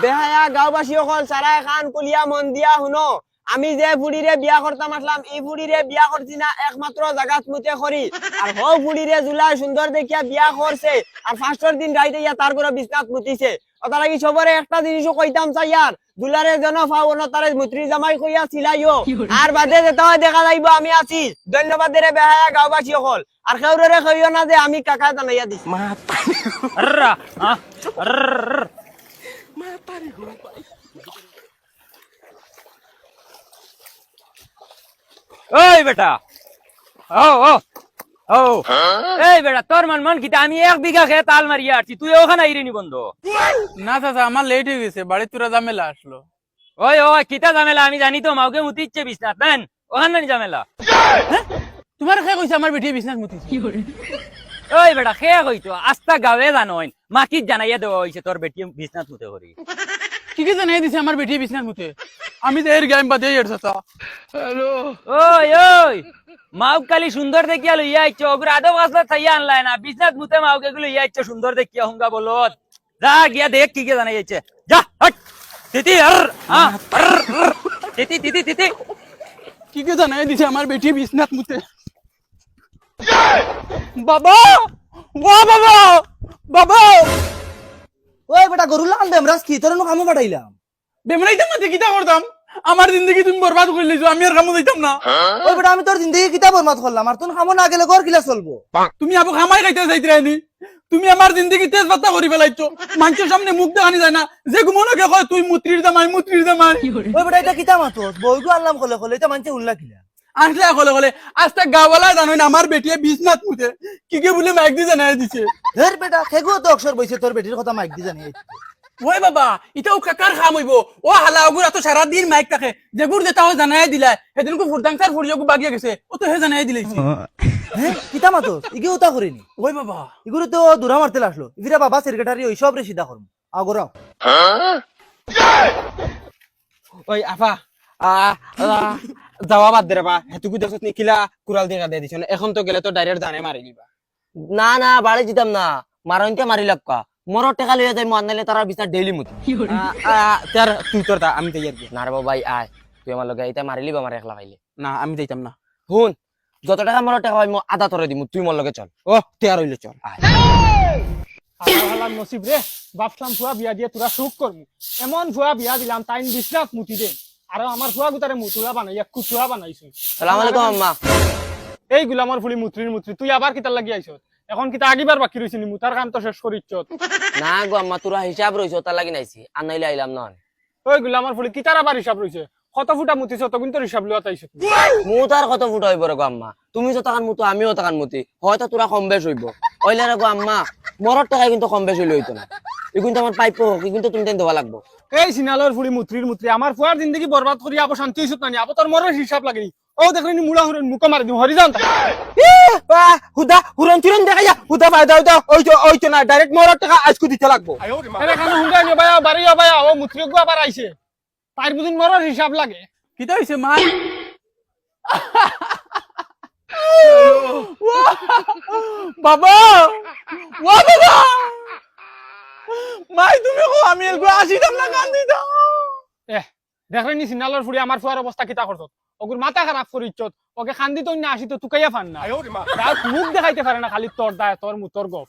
বেহায়া গাঁওবাসী সকল সারাই খান কুলিয়া মন দিয়া শুনো আমি যে বুড়িরে বিয়া করতাম আসলাম এই বুড়িরে বিয়া করছি না একমাত্র জাগাত মুতে করি আর হো বুড়িরে জুলাই সুন্দর দেখিয়া বিয়া করছে আর ফার্স্টর দিন রাইতে ইয়া তার করে বিছনাত মুতিছে ওটা লাগি সবরে একটা জিনিসও কইতাম চাই আর দুলারে জন ফাও ন তারে মুত্রি জামাই কইয়া ছিলাইও আর বাদে যেতে হয় দেখা যাইব আমি আছি ধন্যবাদ রে বেহায়া গাঁওবাসী সকল আর কেউরে কইও না যে আমি কাকা জানাইয়া দিছি আররা আরর মাতারি গো ভাই ওই বেটা ও ও ও এই বেটা তোর মন কিতা আমি 1 বিঘা খেত আল মারিয়া আছি তুই ওখানে আইরিনি বন্ধ না চাচা আমার লেট হয়ে গেছে বাড়ি তোরা ঝামেলা আসলো ওই ওই কিতা ঝামেলা আমি জানি তো মাউকে মুতি ইচ্ছে বিছনাত নেন ওখানে জানি ঝামেলা তোমার কে কইছে আমার বেটি বিছনাত মুতি ওই বেটা খেয়ে কইতো আস্তা গাঁৱে জানইন মাকিত জানাইয়া দেওয়া হইছে তোর বেটি বিছনাত মুতে করি কি কি জানাই দিছে আমার বেটি বিছনাত মুতি আমি তো এর গাইম বাদে এর চাচা হ্যালো ওই ওই মাউক কালি সুন্দর দেখিয়া লইয়া আইছো ওগুর আদব আসলা চাইয়া আনলাই না বিছনাত মুতে মাউকে গুলো ইয়া আইছো সুন্দর দেখিয়া হুঙ্গা বলত যা গিয়া দেখ কি কি জানাই আইছে যা হট তিতি আর হ্যাঁ তিতি তিতি তিতি কি কি জানাই দিছে আমার বেটি বিছনাত মুতি বাবা ও বাবা বাবা ওই বেটা গরু লাগান দে আমরা কি তোর কামে পাঠাইলাম বেমনাইতাম না কিতা করতাম আমার জিন্দগি তুমি বরবাদ করে লিছো আমি আর কামো যাইতাম না ওই বেটা আমি তোর জিন্দগি কিতা বরবাদ করলাম আর তোর কামো না গেলে ঘর কিলা চলবো তুমি আবু খামাই খাইতে যাইতে রাইনি তুমি আমার জিন্দগি তেজ বাত্তা করি ফেলাইছো মানুষের সামনে মুখ দেখানি যায় না যে ঘুমোনকে কয় তুই মুত্রির দামাই ওই বেটা এটা কিতা মাতো বইগু আনলাম কলে কলে এটা মানছে উল্লা কিলা আসলে কলে কলে আজটা গাওয়ালা জানো না আমার বেটিয়ে বিছনাত মুতে কি কি বলে মাইক দিয়ে জানাই দিছে ধর বেটা খেগু তো অক্ষর বইছে তোর বেটির কথা মাইক দি জানি ওই বাবা এটাও কাকার খাম হইব ও হালা ওগুর এত সারা দিন মাইক থাকে যেগুর যেটা হয় জানাই দিলা সেদিনকে ফুরদাংসার ফুরিয়াকু বাগিয়া গেছে ও তো হে জানাই দিলাইছে হ্যাঁ কিতা মাতো ইগে উতা করিনি ওই বাবা ইগুরে তো দূরা মারতে আসলো ইফিরা বাবা সেক্রেটারি ওই সব রে সিধা করম আগরাও ওই আফা যাওয়া বাদ দে রে বা হেতুকু দেখছ নিকিলা কুরাল দিয়ে গাদে দিছ এখন তো গেলে তো ডাইরেক্ট জানে মারি দিবা না না বাড়ি দিতাম না মারনকে মারি লাগকা মোর টাকা লইয়া যাই মন নাইলে তারা বিছনা ডেইলি মুতি তার তুই তোর তা আমি তৈয়ার না রে ভাই আয় তুই আমার লগে এটা মারিলি আমার একলা পাইলে না আমি যাইতাম না হুন যত টাকা মোর টাকা পাই মো আধা তরে দিমু তুই মোর লগে চল ও তেয়ার হইলে চল আল্লাহ নসিব রে বাপসাম ফুয়া বিয়া দিয়ে তোরা সুখ করমু এমন ফুয়া বিয়া দিলাম তাইন বিছনাত মুতি দে আর আমার ফুয়া গুতারে মুতুলা বানাইয়া কুতুয়া বানাইছ সালাম আলাইকুম আম্মা এই গুলামর ফুলি মুত্রির তুই আবার কিতার লাগি আইছ এখন কিতা আগিবার বাকি রইছিনি মুতার কাম তো শেষ করিচ্ছ না গো আম্মা তোরা হিসাব রইছো তার লাগি নাইছি আর নাইলে আইলাম না ওই গুলামর ফুলি কিতার আবার হিসাব রইছে কত ফুটা মুতিছ তখন তো হিসাব লওয়া তাইছ মু তার কত ফুট হইব রে গো আম্মা তুমি তো টাকার মতো আমিও টাকার মতি হয়তো তোরা কম বেশ হইব ওইলে রে গো আম্মা মরর টাকা কিন্তু কম বেশ হইলে হইতো না এই কিন্তু আমার পাইপো কিন্তু তুমি দেওয়া লাগবো এই সিনালর ফুলি মুত্রির আমার ফুয়ার জিন্দগি বরবাদ করি আবো শান্তি হইছত না আবো তোর মরর হিসাব লাগেনি ও দেখলি মুলা হরন মুখ মারি দিম হরি যান হুদা হুরন চিরন দেখা যা হুদা ভাই দাও দাও ওই তো না ডাইরেক্ট মোর টাকা আজকে দিতে লাগবো এরে কানে হুন্ডা নিয়ে বায়া বাড়িয়া বায়া ও মুত্রিক গো আবার আইছে তার বুদিন মরর হিসাব লাগে কিতা হইছে মা বাবা ও বাবা মাই তুমি কো আমি এলগো আসিতাম না কান্দি দাও দেখলি সিনালর ফুড়ি আমার ফুয়ার অবস্থা কিতা করত ওগুর মাথা খারাপ করিচ্ছত ওকে খান্দি তো না আসি তো তুকাইয়া ফান না মুখ দেখাইতে পারে না খালি তোর দায় তোর মুতর গপ